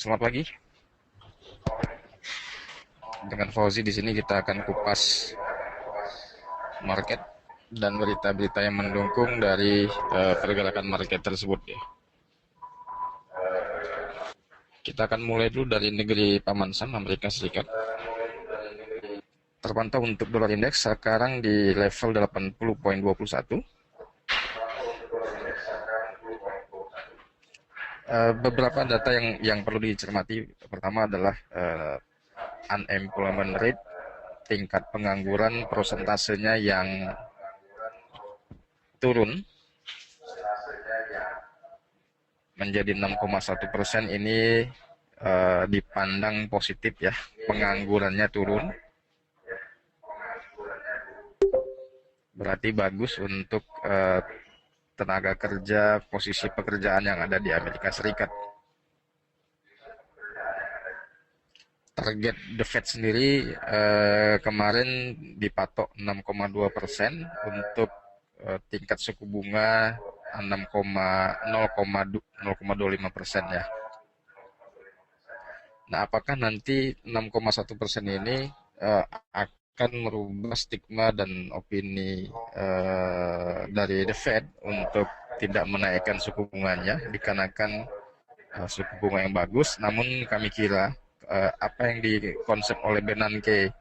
Selamat pagi. Dengan Fauzi di sini kita akan kupas market dan berita-berita yang mendukung dari pergerakan market tersebut ya. Kita akan mulai dulu dari negeri Paman Sam, Amerika Serikat. Terpantau untuk dolar indeks sekarang di level 80,21. Beberapa data yang perlu dicermati. Pertama adalah unemployment rate, tingkat pengangguran prosentasenya yang turun menjadi 6,1%. Ini dipandang positif ya, penganggurannya turun, berarti bagus untuk tenaga kerja, posisi pekerjaan yang ada di Amerika Serikat. Target The Fed sendiri kemarin dipatok 6,2% untuk tingkat suku bunga 0,25% ya. Nah, apakah nanti 6,1% ini akan merubah stigma dan opini dari The Fed untuk tidak menaikkan suku bunganya dikarenakan suku bunga yang bagus? Namun kami kira apa yang dikonsep oleh Bernanke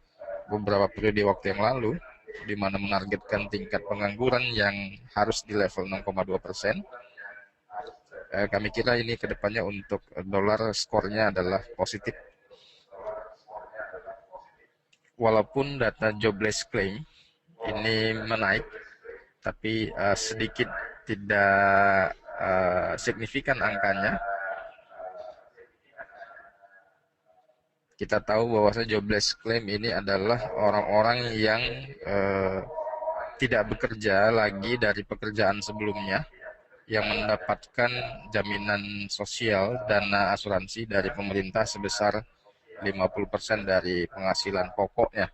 beberapa periode waktu yang lalu, di mana menargetkan tingkat pengangguran yang harus di level 6,2%, kami kira ini kedepannya untuk dolar skornya adalah positif. Walaupun data jobless claim ini menaik, tapi sedikit tidak signifikan angkanya. Kita tahu bahwa jobless claim ini adalah orang-orang yang tidak bekerja lagi dari pekerjaan sebelumnya, yang mendapatkan jaminan sosial dana asuransi dari pemerintah sebesar 50% dari penghasilan pokoknya.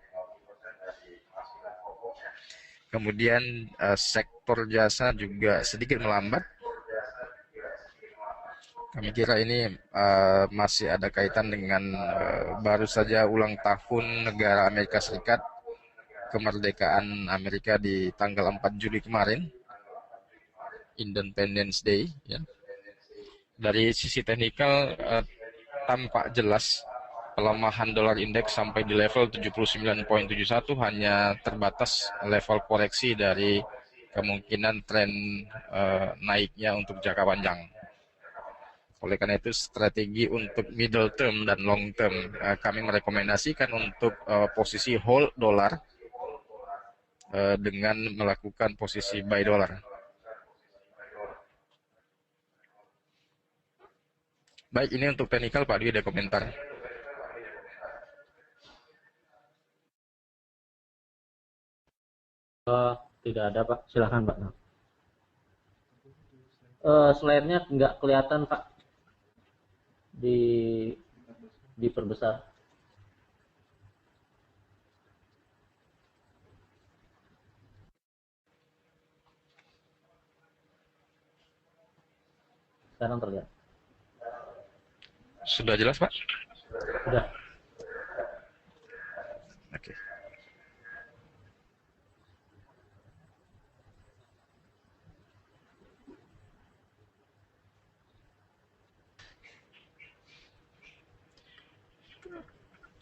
Kemudian sektor jasa juga sedikit melambat. Kami kira ini masih ada kaitan dengan baru saja ulang tahun negara Amerika Serikat, kemerdekaan Amerika di tanggal 4 Juli kemarin, Independence Day ya. Dari sisi teknikal tampak jelas pelemahan dolar indeks sampai di level 79,71 hanya terbatas level koreksi dari kemungkinan tren naiknya untuk jangka panjang. Oleh karena itu, strategi untuk middle term dan long term kami merekomendasikan untuk posisi hold dolar dengan melakukan posisi buy dolar. Baik, ini untuk teknikal. Pak Dwi ada komentar? Tidak ada Pak, silahkan Pak. Slide-nya nggak kelihatan Pak, di diperbesar. Sekarang terlihat. Sudah jelas, Pak? Sudah. Oke.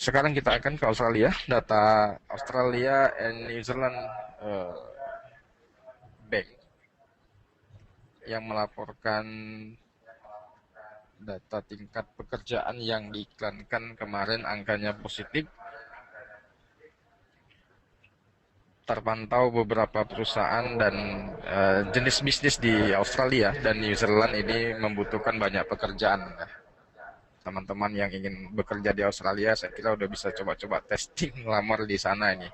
Sekarang kita akan ke Australia. Data Australia and New Zealand Bank yang melaporkan data tingkat pekerjaan yang diiklankan kemarin angkanya positif. Terpantau beberapa perusahaan dan jenis bisnis di Australia dan New Zealand ini membutuhkan banyak pekerjaan. Teman-teman yang ingin bekerja di Australia, saya kira udah bisa coba-coba testing lamar di sana ini.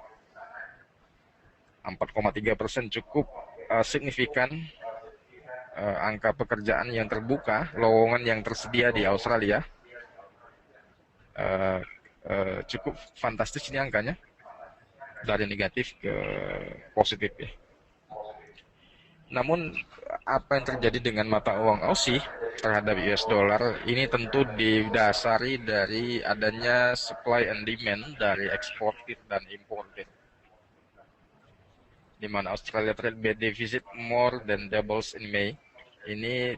4,3% cukup signifikan angka pekerjaan yang terbuka, lowongan yang tersedia di Australia. Cukup fantastis ini angkanya, dari negatif ke positif ya. Namun apa yang terjadi dengan mata uang Aussie terhadap US dollar ini tentu didasari dari adanya supply and demand dari eksportir dan importir, di mana Australia trade deficit more than doubles in May. Ini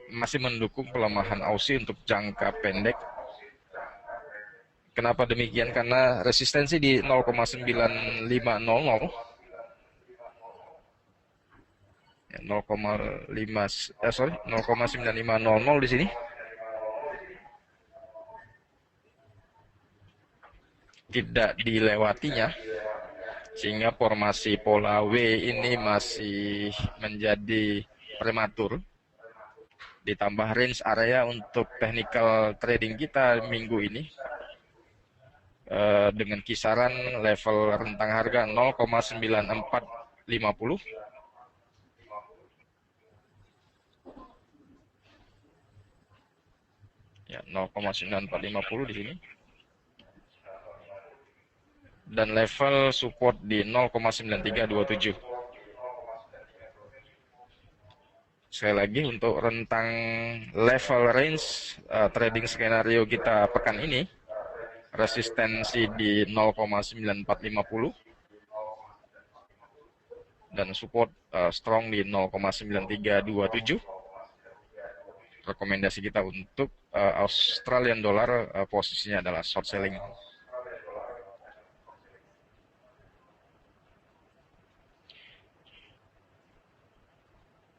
masih mendukung pelemahan Aussie untuk jangka pendek. Kenapa demikian? Karena resistensi di 0,9500, 0,9500 di sini tidak dilewatinya, sehingga formasi pola W ini masih menjadi prematur. Ditambah range area untuk technical trading kita minggu ini dengan kisaran level rentang harga 0,9450 ya, 0,9450 di sini, dan level support di 0,9327. Sekali lagi, untuk rentang level range trading skenario kita pekan ini, resistensi di 0,9450 dan support strong di 0,9327. Rekomendasi kita untuk Australian dollar posisinya adalah short selling.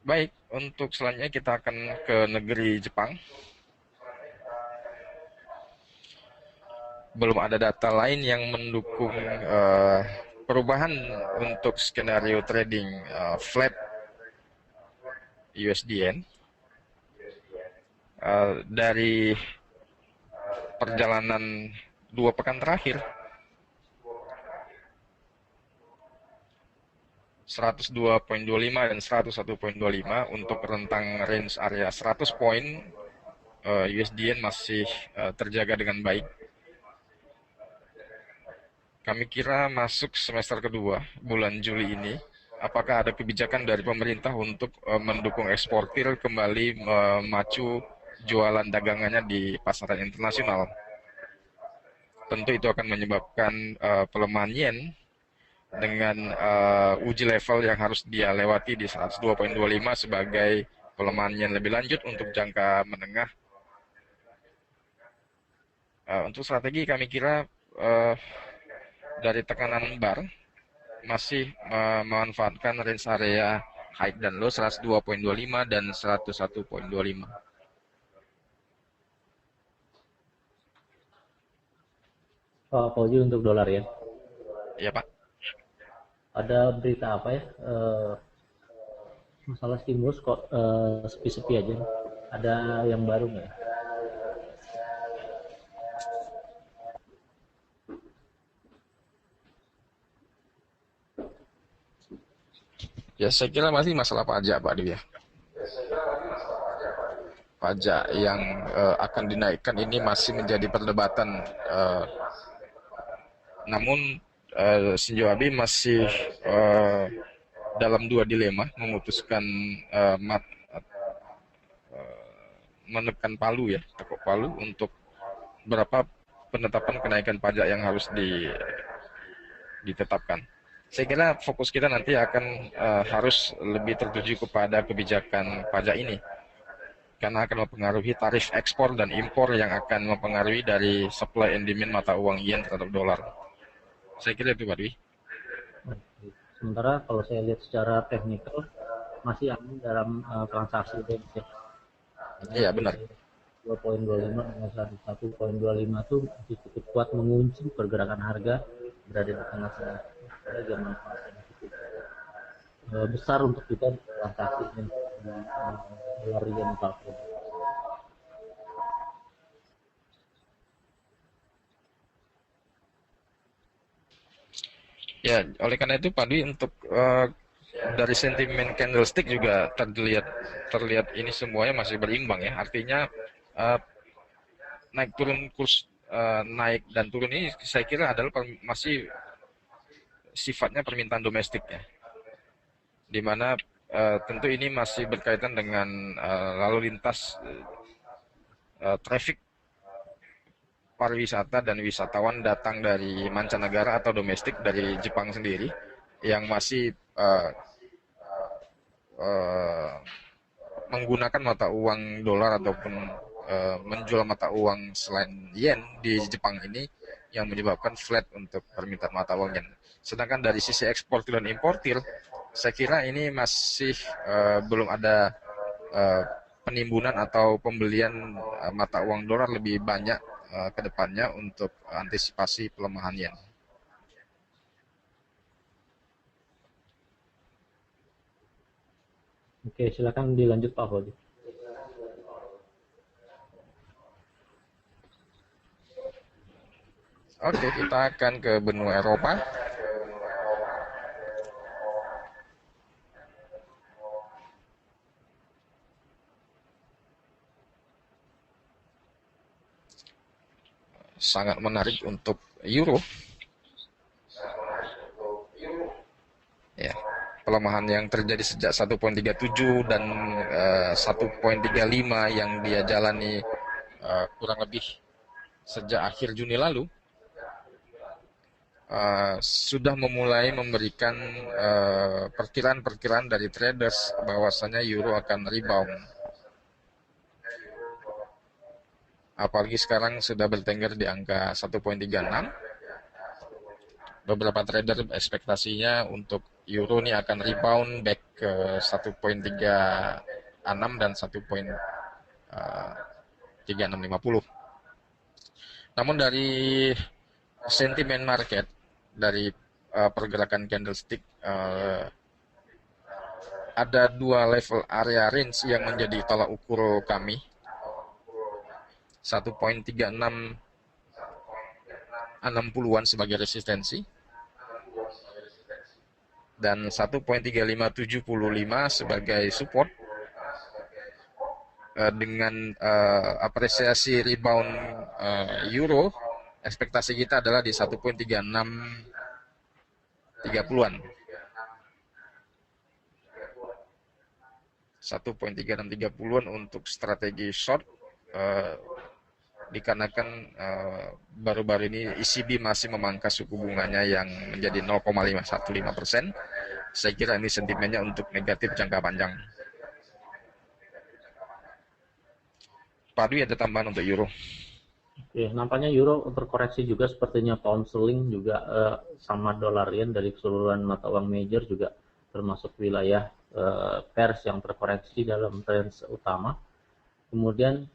Baik, untuk selanjutnya kita akan ke negeri Jepang. Belum ada data lain yang mendukung perubahan untuk skenario trading flat USDN. Dari perjalanan 2 pekan terakhir, 102.25 dan 101.25 untuk rentang range area 100 poin USDN masih terjaga dengan baik. Kami kira masuk semester kedua bulan Juli ini, apakah ada kebijakan dari pemerintah untuk mendukung eksportir kembali memacu jualan dagangannya di pasaran internasional. Tentu itu akan menyebabkan pelemahan yen dengan uji level yang harus dia lewati di 102.25 sebagai pelemahan yen lebih lanjut untuk jangka menengah. Untuk strategi kami kira dari tekanan bar masih memanfaatkan range area high dan low 102.25 dan 101.25. Pauji untuk dolar ya. Ya Pak. Ada berita apa ya? Masalah stimulus kok sepi-sepi aja. Ada yang baru nggak ya? Ya saya kira masih masalah pajak Pak Dewi ya. Pajak yang akan dinaikkan ini masih menjadi perdebatan. Namun Shinzo Abe masih dalam dua dilema, memutuskan menekan palu ya, tekuk palu untuk berapa penetapan kenaikan pajak yang harus ditetapkan. Saya kira fokus kita nanti akan harus lebih tertuju kepada kebijakan pajak ini, karena akan mempengaruhi tarif ekspor dan impor yang akan mempengaruhi dari supply and demand mata uang yen terhadap dolar. Saya kira itu Pak Dwi. Sementara kalau saya lihat secara teknikal masih aman dalam transaksi range. Iya benar. 2.25 dengan 101.25 itu masih cukup kuat mengunci pergerakan harga berada di tengah-tengah harga manfaat yang cukup besar untuk kita transaksi dolar yen platform. Ya, oleh karena itu Pak Dwi, untuk dari sentimen candlestick juga terlihat ini semuanya masih berimbang ya. Artinya naik turun kurs naik dan turun ini saya kira adalah masih sifatnya permintaan domestik ya. di mana tentu ini masih berkaitan dengan lalu lintas traffic pariwisata dan wisatawan datang dari mancanegara atau domestik dari Jepang sendiri yang masih uh, menggunakan mata uang dolar ataupun menjual mata uang selain yen di Jepang ini yang menyebabkan flat untuk permintaan mata uang yen. Sedangkan dari sisi eksportir dan importir, saya kira ini masih belum ada penimbunan atau pembelian mata uang dolar lebih banyak ke depannya untuk antisipasi pelemahan yen. Oke, silakan dilanjut Pak Hodi. Oke, kita akan ke benua Eropa. Sangat menarik untuk euro. Ya, pelemahan yang terjadi sejak 1,37 dan 1,35 yang dia jalani kurang lebih sejak akhir Juni lalu sudah memulai memberikan perkiraan-perkiraan dari traders bahwasanya euro akan rebound. Apalagi sekarang sudah bertengger di angka 1,36. Beberapa trader ekspektasinya untuk euro ini akan rebound back ke 1,36 dan 1,3650. Namun dari sentimen market, dari pergerakan candlestick, ada dua level area range yang menjadi tolak ukur kami. 1,3660-an sebagai resistensi dan 1,3575 sebagai support. Dengan apresiasi rebound euro, ekspektasi kita adalah di 1,3630-an. 1,3630-an untuk strategi short, dikarenakan baru-baru ini ECB masih memangkas suku bunganya yang menjadi 0,515%. Saya kira ini sentimennya untuk negatif jangka panjang. Pak Dwi, ada tambahan untuk euro? Oke, nampaknya euro terkoreksi juga, sepertinya pound sterling juga sama dolar yen dari keseluruhan mata uang major juga termasuk wilayah pairs yang terkoreksi dalam range utama. Kemudian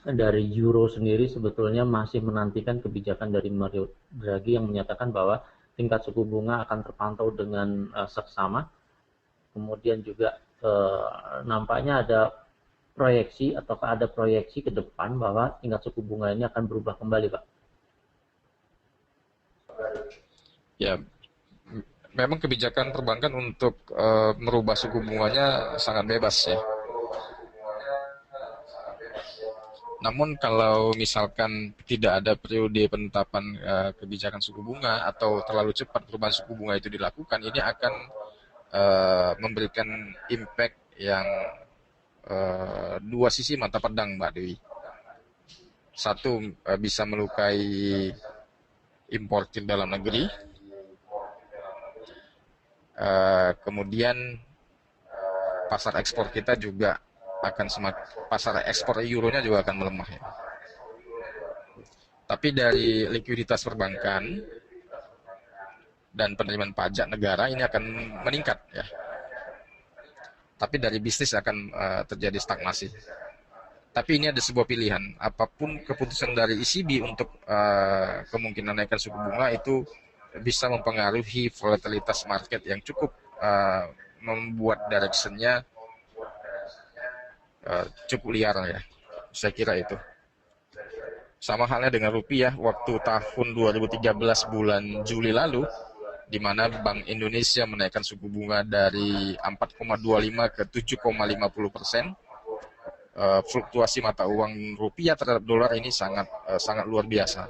dari euro sendiri sebetulnya masih menantikan kebijakan dari Mario Draghi yang menyatakan bahwa tingkat suku bunga akan terpantau dengan seksama. Kemudian juga nampaknya ada proyeksi ke depan bahwa tingkat suku bunga ini akan berubah kembali, Pak. Ya, memang kebijakan perbankan untuk merubah suku bunganya sangat bebas ya. Namun kalau misalkan tidak ada periode penetapan kebijakan suku bunga atau terlalu cepat perubahan suku bunga itu dilakukan, ini akan memberikan impact yang dua sisi mata pedang, Mbak Dewi. Satu, bisa melukai importir dalam negeri. Kemudian pasar ekspor kita juga akan pasar ekspor euronya juga akan melemah ya. Tapi dari likuiditas perbankan dan penerimaan pajak negara ini akan meningkat ya. Tapi dari bisnis akan terjadi stagnasi. Tapi ini ada sebuah pilihan. Apapun keputusan dari ECB untuk kemungkinan naikkan suku bunga itu bisa mempengaruhi volatilitas market yang cukup membuat direction-nya cukup liar ya, saya kira itu. Sama halnya dengan rupiah waktu tahun 2013 bulan Juli lalu, di mana Bank Indonesia menaikkan suku bunga dari 4,25 ke 7,50%. Fluktuasi mata uang rupiah terhadap dolar ini sangat luar biasa.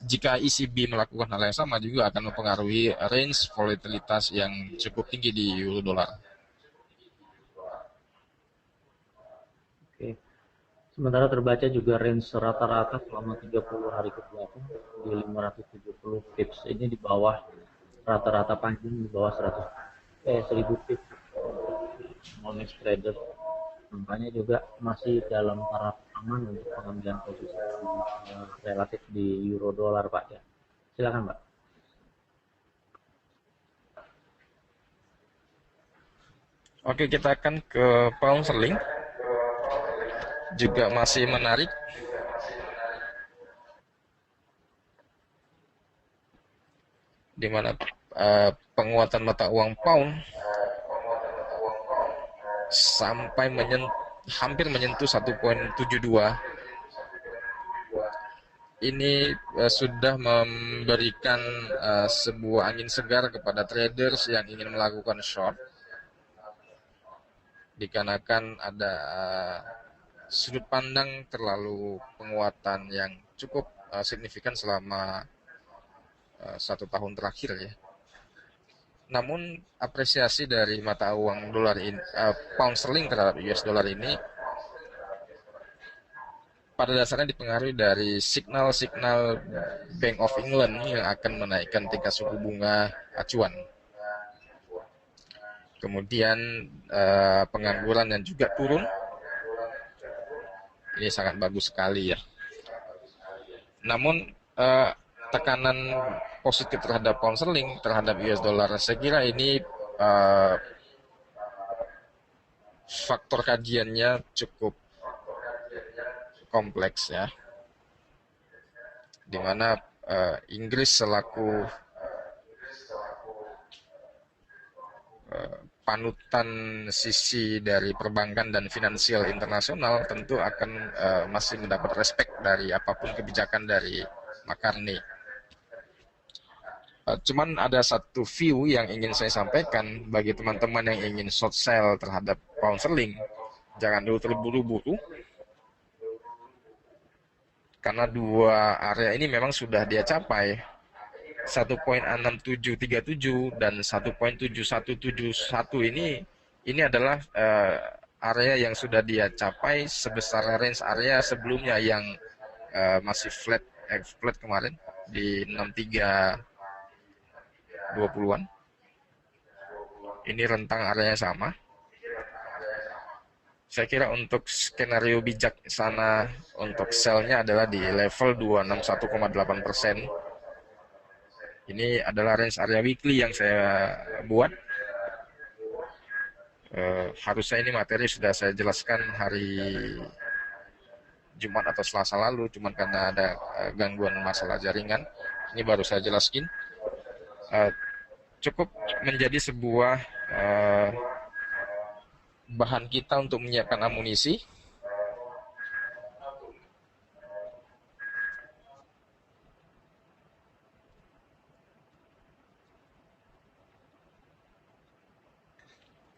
jika ECB melakukan hal yang sama juga akan mempengaruhi range volatilitas yang cukup tinggi di euro dolar. Oke. Sementara terbaca juga range rata-rata selama 30 hari ke belakang di 570 pips. Ini di bawah rata-rata panjang, di bawah 1000 pips small trader. Nampaknya juga masih dalam taraf aman untuk pengambilan posisi relatif di euro dolar, Pak, ya. Silakan, Pak. Oke, kita akan ke pound sterling, juga masih menarik. Di mana penguatan mata uang pound sampai hampir menyentuh 1,72. Ini sudah memberikan sebuah angin segar kepada traders yang ingin melakukan short, dikarenakan ada sudut pandang terlalu penguatan yang cukup signifikan selama 1 tahun terakhir ya. Namun apresiasi dari mata uang dolar ini, pound sterling terhadap US dollar ini pada dasarnya dipengaruhi dari signal-signal Bank of England yang akan menaikkan tingkat suku bunga acuan. Kemudian pengangguran yang juga turun. Ini sangat bagus sekali ya. Namun tekanan positif terhadap pound sterling terhadap US dollar, saya kira ini faktor kajiannya cukup kompleks ya, di mana Inggris selaku panutan sisi dari perbankan dan finansial internasional tentu akan masih mendapat respect dari apapun kebijakan dari McCartney. Cuman ada satu view yang ingin saya sampaikan bagi teman-teman yang ingin short sell terhadap pound sterling, jangan dulu terburu-buru, karena dua area ini memang sudah dia capai, 1.6737 dan 1.7171 ini adalah area yang sudah dia capai sebesar range area sebelumnya yang masih flat kemarin di 6320-an. Ini rentang areanya sama. Saya kira untuk skenario bijak sana untuk sell-nya adalah di level 261,8%. Ini adalah range area weekly yang saya buat. Harusnya ini materi sudah saya jelaskan hari Jumat atau Selasa lalu, cuman karena ada gangguan masalah jaringan, ini baru saya jelaskan. Cukup menjadi sebuah bahan kita untuk menyiapkan amunisi.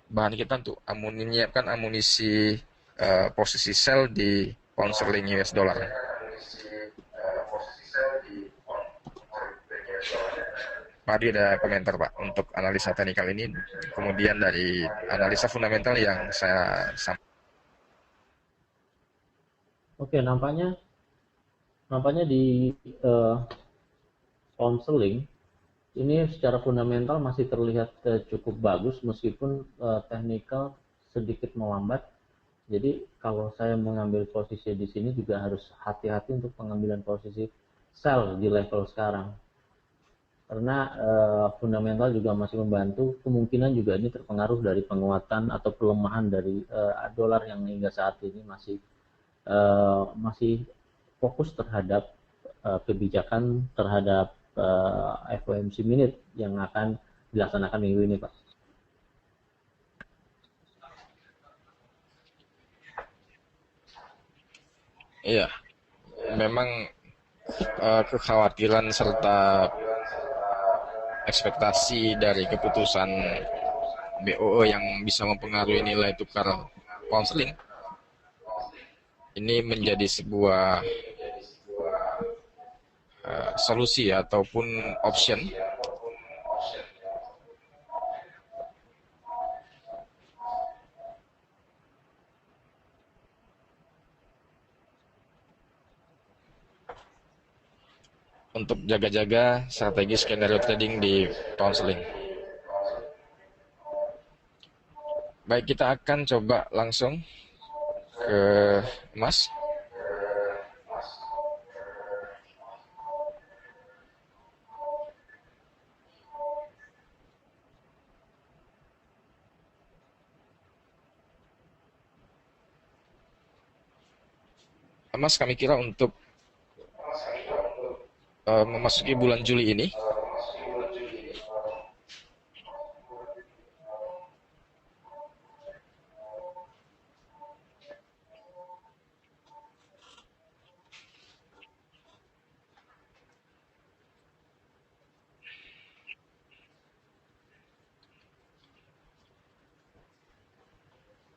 Bahan kita untuk menyiapkan amunisi posisi sell di pound sterling US dollar. Pak Adi ada komentar Pak untuk analisa teknikal ini, kemudian dari analisa fundamental yang saya sampaikan. Oke, nampaknya di pound sterling ini secara fundamental masih terlihat cukup bagus meskipun teknikal sedikit melambat. Jadi kalau saya mengambil posisi di sini juga harus hati-hati untuk pengambilan posisi sell di level sekarang. Karena fundamental juga masih membantu, kemungkinan juga ini terpengaruh dari penguatan atau pelemahan dari dolar yang hingga saat ini masih fokus terhadap kebijakan terhadap FOMC minute yang akan dilaksanakan minggu ini, Pak. Iya, memang kekhawatiran serta ekspektasi dari keputusan BOE yang bisa mempengaruhi nilai tukar pound sterling ini menjadi sebuah solusi ataupun option untuk jaga-jaga strategi skenario trading di pound sterling. Baik, kita akan coba langsung ke emas. Emas kami kira untuk memasuki bulan Juli ini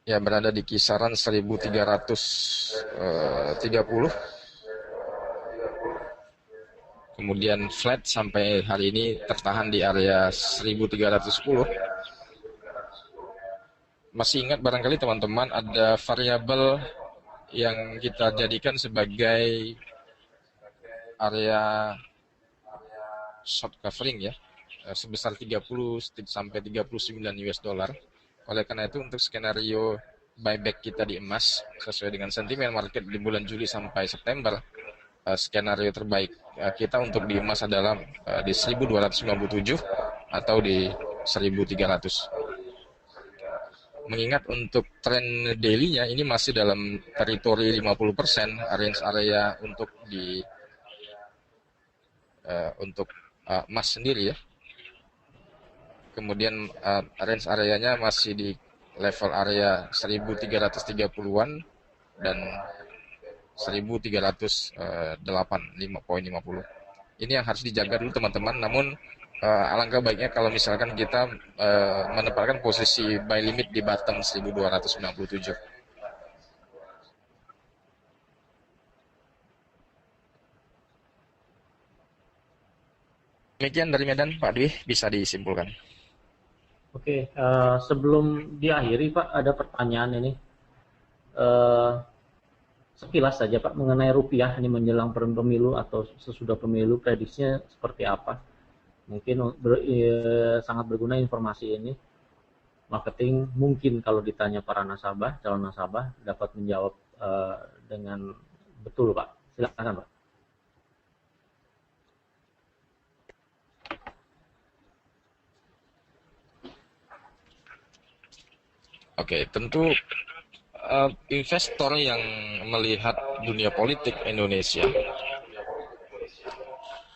ya berada di kisaran 1330, kemudian flat sampai hari ini tertahan di area 1310. Masih ingat barangkali teman-teman ada variabel yang kita jadikan sebagai area short covering ya, sebesar 30 sampai 39 US dollar. Oleh karena itu untuk skenario buyback kita di emas sesuai dengan sentimen market di bulan Juli sampai September, skenario terbaik kita untuk di emas adalah di 1297 atau di 1300. Mengingat untuk tren daily-nya ini masih dalam teritori 50%, range area untuk di emas sendiri ya. Kemudian range areanya masih di level area 1330-an dan 1308.50. Ini yang harus dijaga dulu teman-teman. Namun alangkah baiknya kalau misalkan kita menempatkan posisi buy limit di bottom 1297. Demikian dari Medan, Pak Dwi, bisa disimpulkan. Oke, sebelum diakhiri Pak, ada pertanyaan ini. Sekilas saja Pak, mengenai rupiah ini menjelang pemilu atau sesudah pemilu, prediksinya seperti apa? Mungkin sangat berguna informasi ini. Marketing mungkin kalau ditanya para nasabah, calon nasabah dapat menjawab dengan betul Pak. Silakan Pak. Oke, tentu investor yang melihat dunia politik Indonesia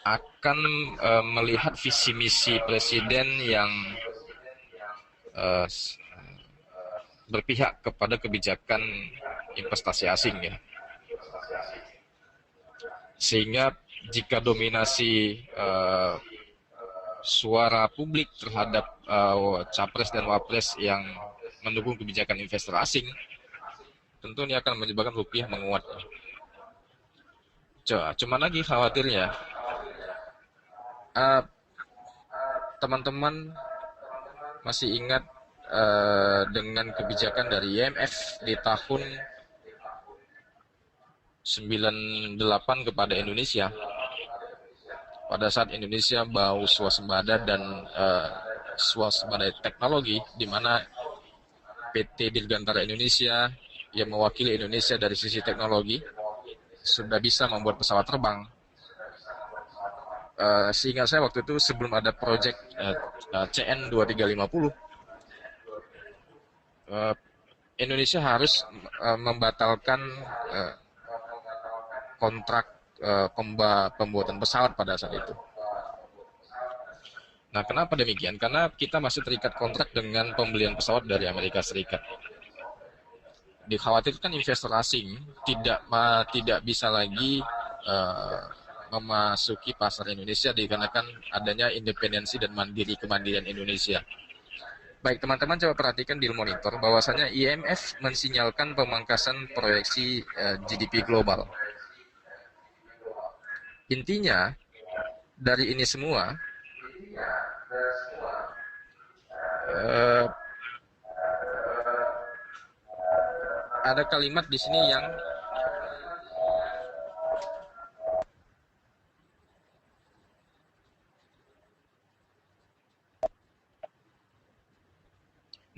akan melihat visi misi presiden yang berpihak kepada kebijakan investasi asing ya. Sehingga jika dominasi suara publik terhadap capres dan wapres yang mendukung kebijakan investor asing, tentu ini akan menyebabkan rupiah menguat. Cuma lagi khawatirnya teman-teman masih ingat dengan kebijakan dari IMF di tahun 98 kepada Indonesia. Pada saat Indonesia bau swasembada dan swasembada teknologi, di mana PT Dirgantara Indonesia yang mewakili Indonesia dari sisi teknologi sudah bisa membuat pesawat terbang. Seingat saya waktu itu sebelum ada proyek CN 2350, Indonesia harus membatalkan kontrak pembuatan pesawat pada saat itu. Nah, kenapa demikian? Karena kita masih terikat kontrak dengan pembelian pesawat dari Amerika Serikat. Dikhawatirkan investor asing tidak bisa lagi memasuki pasar Indonesia dikarenakan adanya independensi dan kemandirian Indonesia. Baik teman-teman, coba perhatikan di monitor bahwasanya IMF mensinyalkan pemangkasan proyeksi GDP global. Intinya dari ini semua eh, ada kalimat di sini yang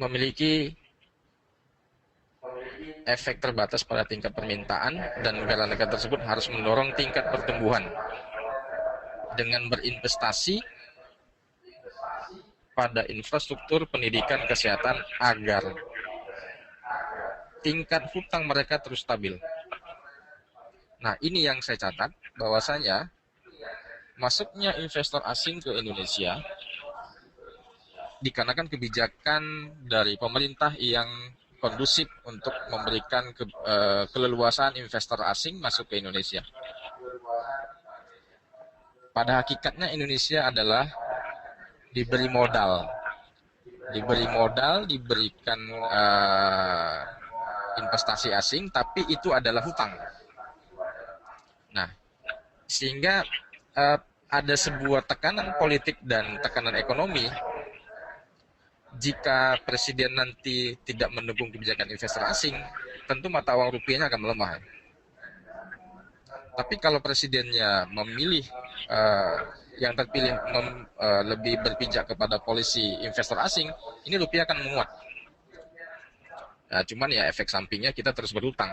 memiliki efek terbatas pada tingkat permintaan, dan negara-negara tersebut harus mendorong tingkat pertumbuhan dengan berinvestasi pada infrastruktur pendidikan kesehatan agar tingkat hutang mereka terus stabil. Nah, ini yang saya catat, bahwasanya masuknya investor asing ke Indonesia dikarenakan kebijakan dari pemerintah yang kondusif untuk memberikan keleluasaan investor asing masuk ke Indonesia. Pada hakikatnya Indonesia adalah diberi modal, diberikan investasi asing, tapi itu adalah hutang. Nah, sehingga ada sebuah tekanan politik dan tekanan ekonomi. Jika presiden nanti tidak mendukung kebijakan investor asing, tentu mata uang rupiahnya akan melemah. Tapi kalau presidennya memilih yang terpilih lebih berpijak kepada polisi investor asing, ini rupiah akan menguat. Nah, cuman ya efek sampingnya kita terus berutang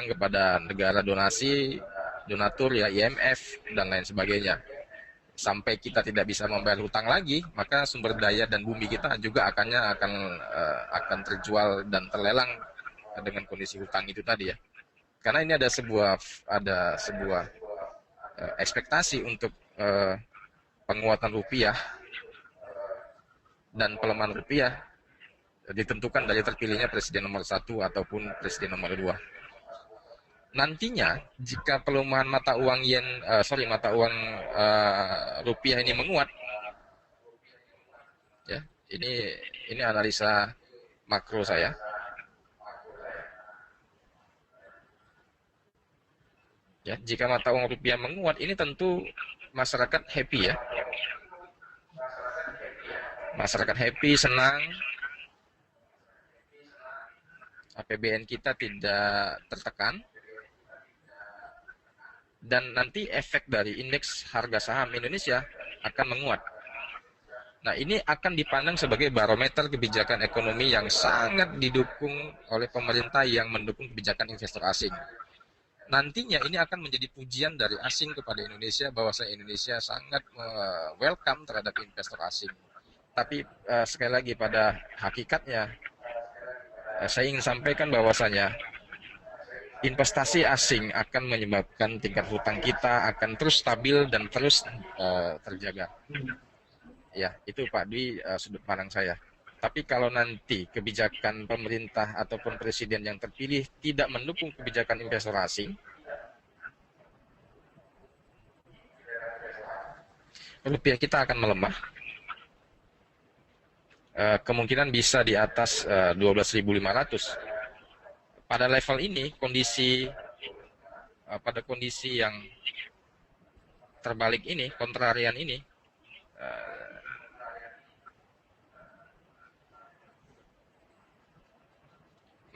kepada negara donasi, donatur ya IMF dan lain sebagainya. Sampai kita tidak bisa membayar hutang lagi, maka sumber daya dan bumi kita juga akan terjual dan terlelang dengan kondisi hutang itu tadi ya. Karena ini ada sebuah ekspektasi untuk penguatan rupiah dan pelemahan rupiah ditentukan dari terpilihnya presiden nomor 1 ataupun presiden nomor 2. Nantinya jika pelemahan mata uang rupiah ini menguat, ya ini analisa makro saya. Ya, jika mata uang rupiah menguat, ini tentu masyarakat happy ya. Masyarakat happy, senang. APBN kita tidak tertekan. Dan nanti efek dari indeks harga saham Indonesia akan menguat. Nah, ini akan dipandang sebagai barometer kebijakan ekonomi yang sangat didukung oleh pemerintah yang mendukung kebijakan investor asing. Nantinya ini akan menjadi pujian dari asing kepada Indonesia, bahwa Indonesia sangat welcome terhadap investor asing. Tapi sekali lagi pada hakikatnya saya ingin sampaikan bahwasanya investasi asing akan menyebabkan tingkat hutang kita akan terus stabil dan terus terjaga. Ya, itu Pak Dwi sudut pandang saya. Tapi kalau nanti kebijakan pemerintah ataupun presiden yang terpilih tidak mendukung kebijakan investor asing, rupiah kita akan melemah. Kemungkinan bisa di atas 12.500. Pada level ini pada kondisi yang terbalik ini, kontrarian ini,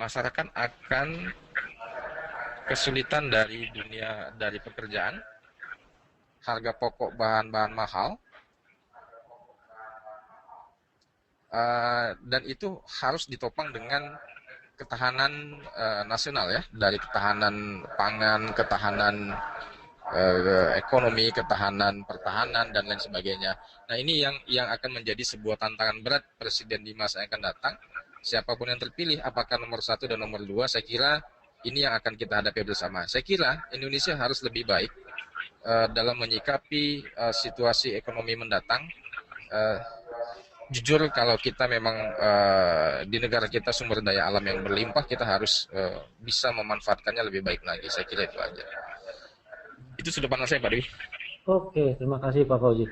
masyarakat akan kesulitan dari pekerjaan, harga pokok bahan-bahan mahal, dan itu harus ditopang dengan ketahanan nasional ya, dari ketahanan pangan, ketahanan ekonomi, ketahanan pertahanan dan lain sebagainya. Nah, ini yang akan menjadi sebuah tantangan berat presiden di masa yang akan datang. Siapapun yang terpilih, apakah nomor 1 dan nomor 2, saya kira ini yang akan kita hadapi bersama. Saya kira Indonesia harus lebih baik dalam menyikapi situasi ekonomi mendatang. Jujur, kalau kita memang di negara kita sumber daya alam yang berlimpah, kita harus bisa memanfaatkannya lebih baik lagi. Saya kira itu aja. Itu sudut pandang saya, Pak Dewi. Oke, terima kasih Pak Fauzi.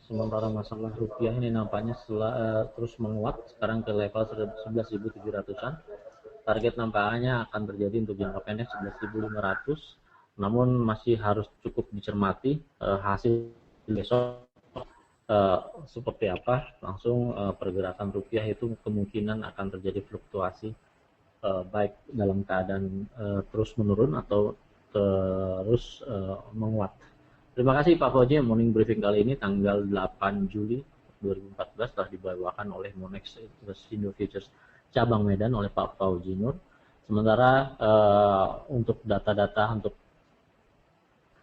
Sementara masalah rupiah ini nampaknya terus menguat, sekarang ke level 11.700-an. Target nampaknya akan terjadi untuk jangka pendek 11.500. namun masih harus cukup dicermati hasil besok seperti apa. Langsung pergerakan rupiah itu kemungkinan akan terjadi fluktuasi baik dalam keadaan terus menurun atau terus menguat. Terima kasih Pak Fauzi, morning briefing kali ini tanggal 8 Juli 2014 telah dibawakan oleh Monex Indo Futures cabang Medan oleh Pak Fauzi Nur. Sementara untuk data-data untuk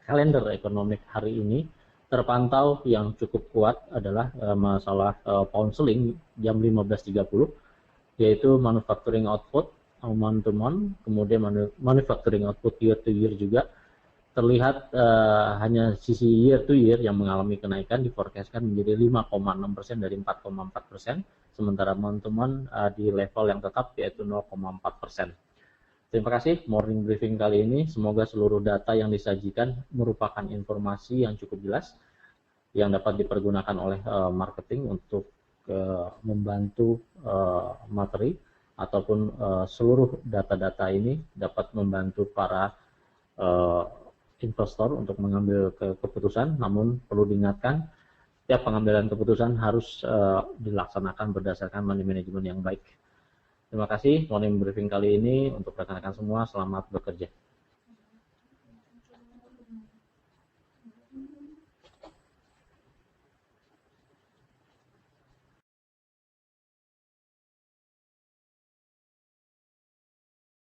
kalender ekonomi hari ini terpantau yang cukup kuat adalah masalah pound sterling jam 15.30, yaitu manufacturing output month to month, kemudian manufacturing output year to year juga terlihat hanya sisi year to year yang mengalami kenaikan, diforecastkan menjadi 5,6% dari 4,4%, sementara month to month di level yang tetap yaitu 0,4%. Terima kasih morning briefing kali ini. Semoga seluruh data yang disajikan merupakan informasi yang cukup jelas yang dapat dipergunakan oleh marketing untuk membantu materi ataupun seluruh data-data ini dapat membantu para investor untuk mengambil keputusan. Namun perlu diingatkan, setiap pengambilan keputusan harus dilaksanakan berdasarkan money management yang baik. Terima kasih morning briefing kali ini. Untuk rekan-rekan semua, selamat bekerja.